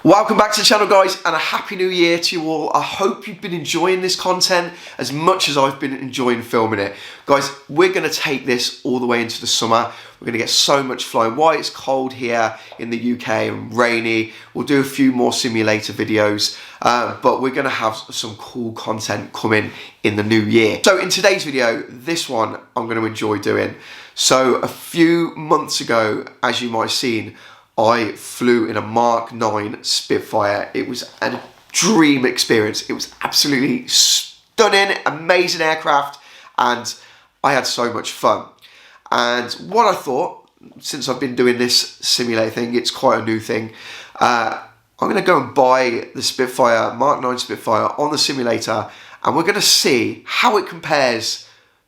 Welcome back to the channel, guys, and a happy new year to you all. I hope you've been enjoying this content as much as I've been enjoying filming it. Guys, we're going to take this all the way into the summer. We're going to get so much flying. While it's cold here in the UK and rainy, we'll do a few more simulator videos, but we're going to have some cool content coming in the new year. So in today's video, this one I'm going to enjoy doing. So a few months ago, as you might have seen, I flew in a Mark 9 Spitfire. It was a dream experience. It was absolutely stunning, amazing aircraft, and I had so much fun. And what I thought, since I've been doing this simulator thing, it's quite a new thing, I'm going to go and buy the Spitfire, Mark 9 Spitfire on the simulator, and we're going to see how it compares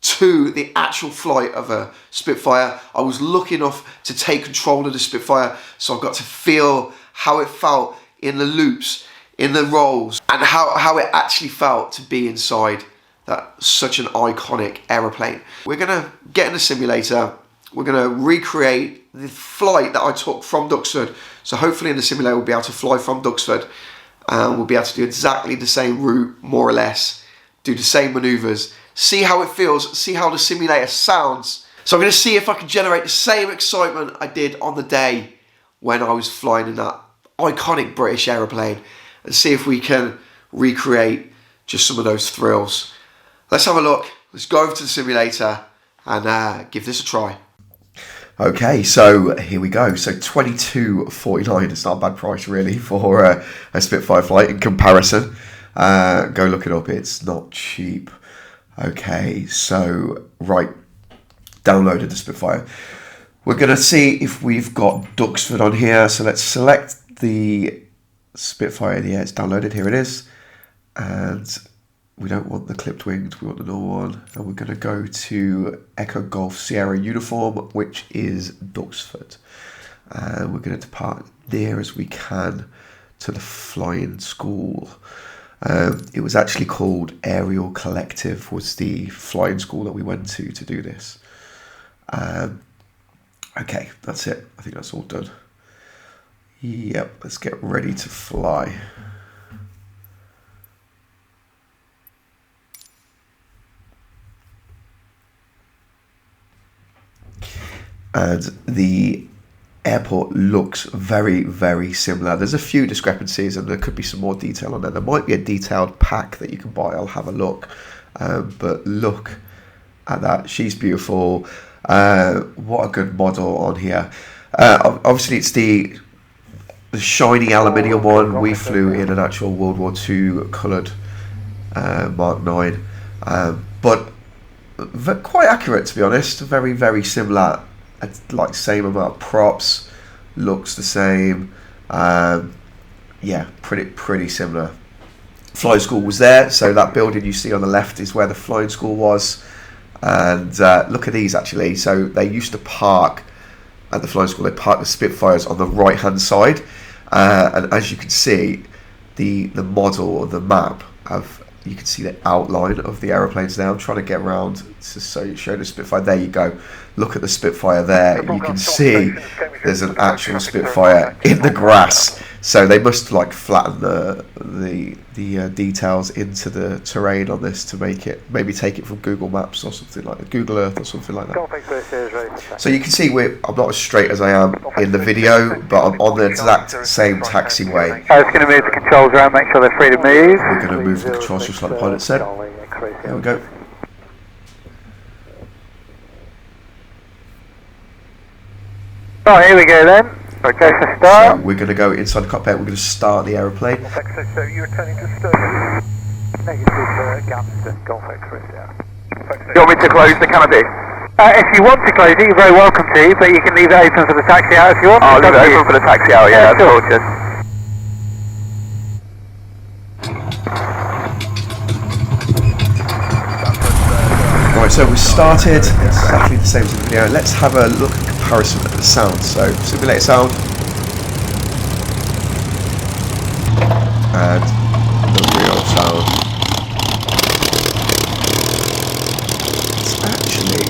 to the actual flight of a Spitfire. I was lucky enough to take control of the Spitfire, so I got to feel how it felt in the loops, in the rolls, and how it actually felt to be inside that such an iconic aeroplane. We're gonna get in the simulator, we're gonna recreate the flight that I took from Duxford. So hopefully in the simulator we'll be able to fly from Duxford, and we'll be able to do exactly the same route, more or less, do the same maneuvers, see how it feels, see how the simulator sounds. So I'm going to see if I can generate the same excitement I did on the day when I was flying in that iconic British aeroplane, and see if we can recreate just some of those thrills. Let's have a look. Let's go over to the simulator and give this a try. Okay, so here we go. So $22.49 is not a bad price really for a Spitfire flight in comparison. Go look it up, it's not cheap. Okay, so right, downloaded the Spitfire. We're going to see if we've got Duxford on here. So let's select the Spitfire. Yeah, it's downloaded, here it is. And we don't want the clipped winged, we want the normal one. And we're going to go to Echo Golf Sierra Uniform, which is Duxford. And we're going to depart near as we can to the flying school. It was actually called Aerial Collective, was the flying school that we went to do this. Okay, that's it. I think that's all done. Yep, let's get ready to fly. And the airport looks very, very similar. There's a few discrepancies and there could be some more detail on there. There might be a detailed pack that you can buy. I'll have a look. But look at that. She's beautiful. What a good model on here. Obviously, it's the shiny aluminium one. We flew in an actual World War II coloured Mark 9. But quite accurate, to be honest. Very, very similar. Like same amount of props, looks the same. Yeah, pretty similar. Flying school was there, so that building you see on the left is where the flying school was. And look at these actually. So they used to park at the flying school. They parked the Spitfires on the right hand side, and as you can see, the model or the map of. You can see the outline of the aeroplanes now. I'm trying to get around to show the Spitfire. There you go. Look at the Spitfire there. You can see there's an actual Spitfire in the grass. So they must like flatten the details into the terrain on this to make it, maybe take it from Google Maps or something like that, Google Earth or something like that. So you can see I'm not as straight as I am in the video, but I'm on the exact same taxiway. I was going to move the controls around, make sure they're free to move. We're going to move the controls just like the pilot said. There we go. Right, here we go then. Okay, so start. So we're going to go inside the cockpit, we're going to start the aeroplane. So you're turning to start. Negative gaps to Golf X-ray, yeah. You want me to close the canopy? If you want to close it, you're very welcome to, but you can leave it open for the taxi out if you want. I'll leave it open for the taxi out, yeah, that's gorgeous. Right, so we started exactly the same as the video. Let's have a look at comparison at the sound. So simulator sound and the real sound. It's actually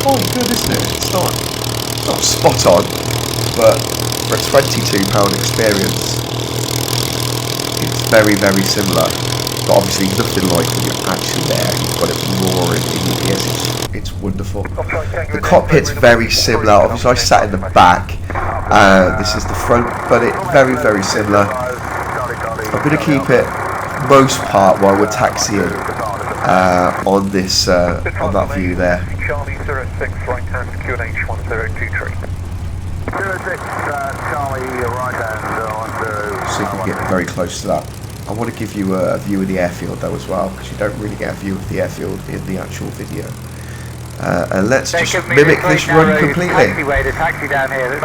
quite good, isn't it? It's not spot on, but for a £22 experience, very, very similar, but obviously nothing like when you're actually there. You've got it roaring in your ears. It's wonderful. The cockpit's very similar. Obviously, I sat in the back. This is the front, but it's very, very similar. I'm going to keep it most part while we're taxiing on this on that view there. Charlie 06, right hand, QNH 1023. 06, Charlie, right hand, So you can get very close to that. I want to give you a view of the airfield though as well, because you don't really get a view of the airfield in the actual video. And let's just mimic this run completely. The taxi down here, it's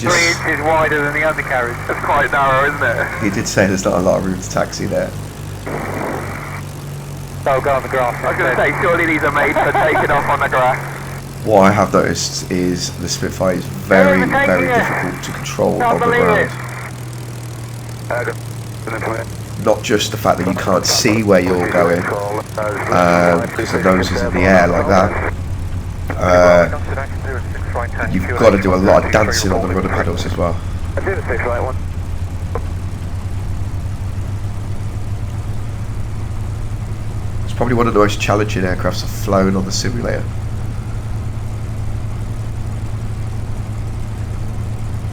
3 inches wider than the undercarriage. It's quite narrow, isn't it? He did say there's not a lot of room to taxi there. So go on the grass. I was going to say, surely these are made for taking off on the grass. What I have noticed is the Spitfire is very, very difficult to control on the ground. Not just the fact that you can't see where you're going, because the nose is in the air like that. You've got to do a lot of dancing on the rudder pedals as well. It's probably one of the most challenging aircrafts I've flown on the simulator.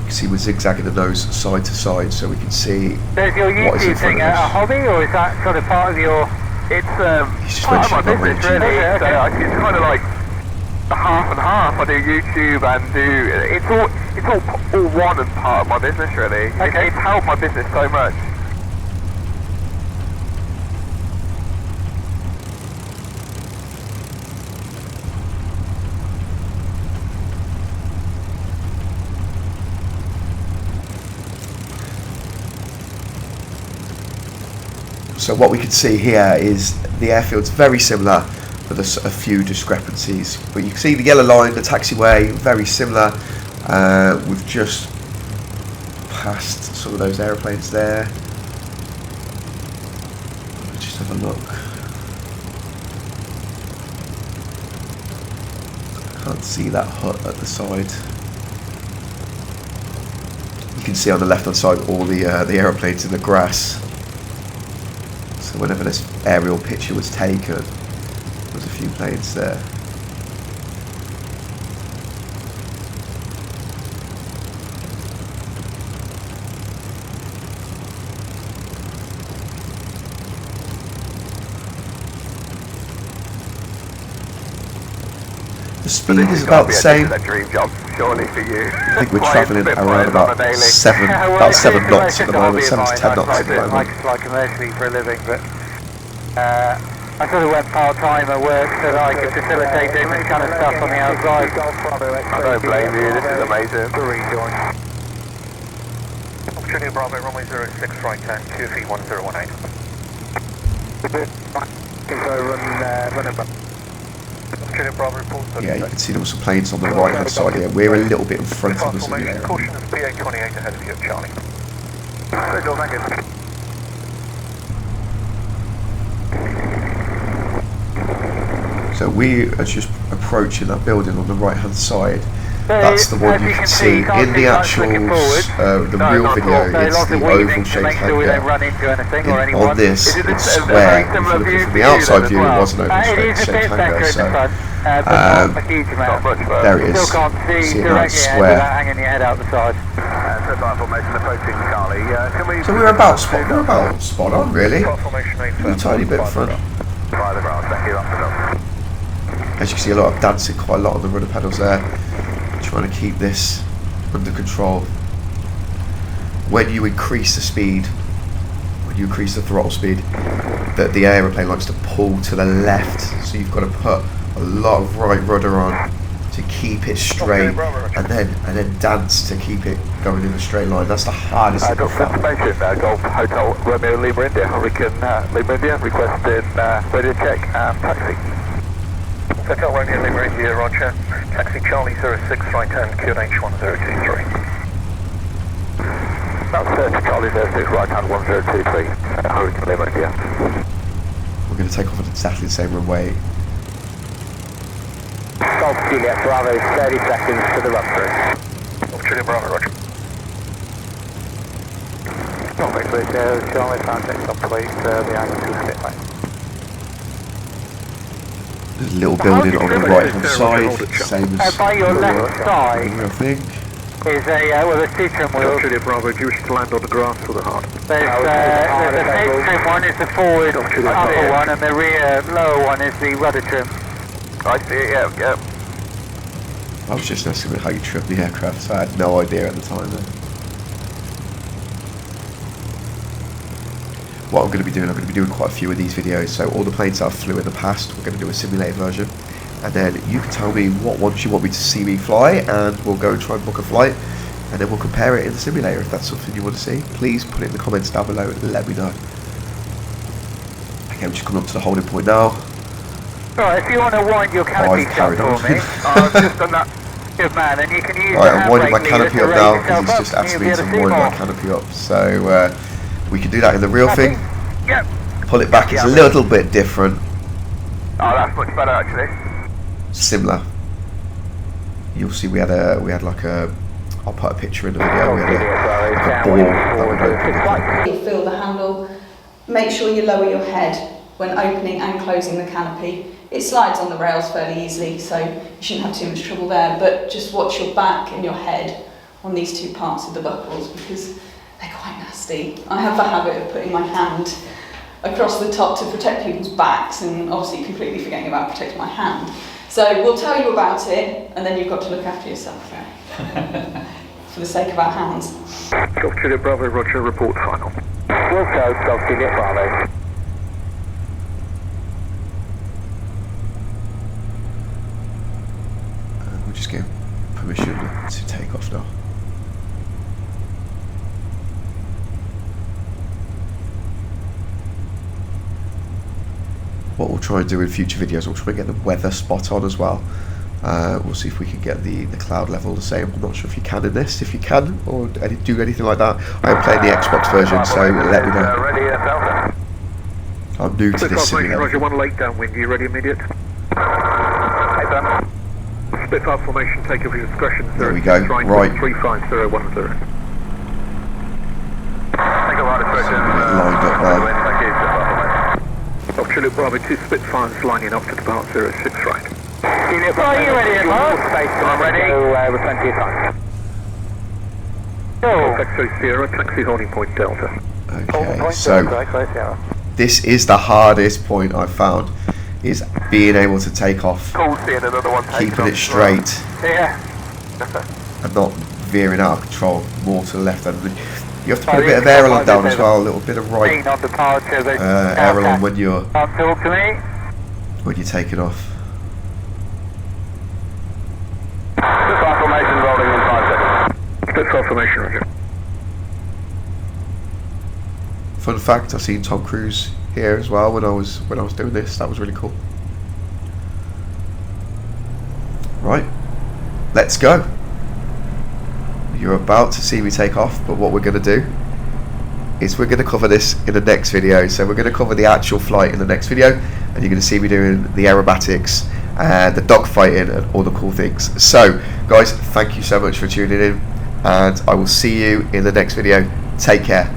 See, we're zigzagging the nose side to side so we can see what is in front of us. A hobby, or is that sort of part of your... It's part of my business really, so it's kind of like half and half. I do YouTube and do... It's all one and part of my business really. Okay. It's helped my business so much. So what we can see here is the airfield's very similar, but there's a few discrepancies. But you can see the yellow line, the taxiway, very similar. We've just passed some of those aeroplanes there. Let's just have a look. I can't see that hut at the side. You can see on the left hand side all the aeroplanes in the grass. So whenever this aerial picture was taken, there's a few planes there. The speed is about the same. Dream job, surely for you. I think we're travelling around about 7 knots at the moment, 7 to 10 knots at the moment. I fly commercially for a living, but I sort of went part-time at work so that I could facilitate doing this kind of stuff on the outside. I don't blame you, this is amazing. Opportunity Bravo, runway 06, right hand, QFE 1018. Yeah, you can see there were some planes on the right hand side here. We're a little bit in front of the simulator. Caution is BA28 ahead of you, Charlie. So we are just approaching that building on the right hand side. That's the one you can see in the actual, the real video. It's the oval shaped hangar. On this, it's square. If you're looking from the outside view, it was an oval shaped hangar. So there it is. See how it's square. So we're about spot on, really. A tiny bit in front. As you can see, a lot of dancing, quite a lot on the rudder pedals there. Trying to keep this under control. When you increase the speed, when you increase the throttle speed, the aeroplane likes to pull to the left, so you've got to put a lot of right rudder on to keep it straight, and then dance to keep it going in a straight line. That's the hardest thing. Golf information, Golf Hotel Romeo Lima India. We can Lima India requesting radio check and taxi. Hotel Romeo Lima India, Roger. Taxi Charlie 06, right hand, QNH 1023. That's Charlie 06, right hand 1023. Hurricane Lima India. We're going to take off at exactly the same runway. Golf Juliet Bravo, 30 seconds to the run through. Golf Juliet Bravo, Roger. Radio, Charlie, contact complete, behind the 2 Spitfire. There's a little building on the right hand side, same as by your left side, I think. is a, well, there's 2 trim wheels. Juliet Bravo, do you wish to land on the grass for the hard? There's the main trim one is the forward upper one, and the rear lower one is the rudder trim. I see it, yeah. I was just asking how you trim the aircraft, so I had no idea at the time then. What I'm going to be doing quite a few of these videos, so all the planes I've flew in the past, we're going to do a simulated version, and then you can tell me what ones you want me to see me fly, and we'll go and try and book a flight, and then we'll compare it in the simulator. If that's something you want to see, please put it in the comments down below and let me know. Okay, I'm just coming up to the holding point now. Right, if you want to wind your canopy up for me, I've just done that. good man, and you can use Right, the I'm winding my handbrake canopy lever up to now raise because he's yourself just up, asked and me you'll to be able wind see my more. canopy up, so we can do that in the real thing. Yep. Pull it back, it's a little bit different, Oh, that's much better actually. similar. You'll see we had like a, I'll put a picture in the video, we had a ball that would open. You'll feel the handle. Make sure you lower your head when opening and closing the canopy. It slides on the rails fairly easily, so you shouldn't have too much trouble there, but just watch your back and your head on these 2 parts of the buckles because they're quite nasty. I have the habit of putting my hand across the top to protect people's backs and obviously completely forgetting about protecting my hand. So we'll tell you about it and then you've got to look after yourself for the sake of our hands. Golf Juliet Bravo, Roger, report final. We'll go, Golf Juliet Bravo. We'll just give permission to take off now. What we'll try and do in future videos, we'll try and get the weather spot on as well. We'll see if we can get the cloud level the same. I'm not sure if you can in this, if you can, or do anything like that. I am playing the Xbox version, so let me know. Ready, Delta. I'm new to this simulator. Roger, 1 late downwind, you ready immediate? Hey, Dan. Spitfire formation, take over your discretion. There we go, right. 35010. Take a right approach. Lined up there. Thank you, Spitfire formation. Golf Juliet Bravo, 2 Spitfires lining up to depart 06 right. Juliet Bravo, are you ready at last? I'm ready. So, with plenty of time. Go. X-ray Sierra, taxi holding point Delta. Okay, so this is the hardest point I've found, is being able to take off, Cool, seeing another one keeping it straight Yeah. and not veering out of control more to the left. And you have to put a bit of aileron down as well, a little bit of right On departure, aileron when you're talk to me. taking off. Spitfire formation rolling in 5 seconds. Spitfire formation, Roger. Fun fact, I've seen Tom Cruise here as well when I was doing this. That was really cool. Right, let's go. You're about to see me take off, but what we're going to do is we're going to cover this in the next video. So we're going to cover the actual flight in the next video, and you're going to see me doing the aerobatics and the dogfighting and all the cool things. So guys, thank you so much for tuning in, and I will see you in the next video. Take care.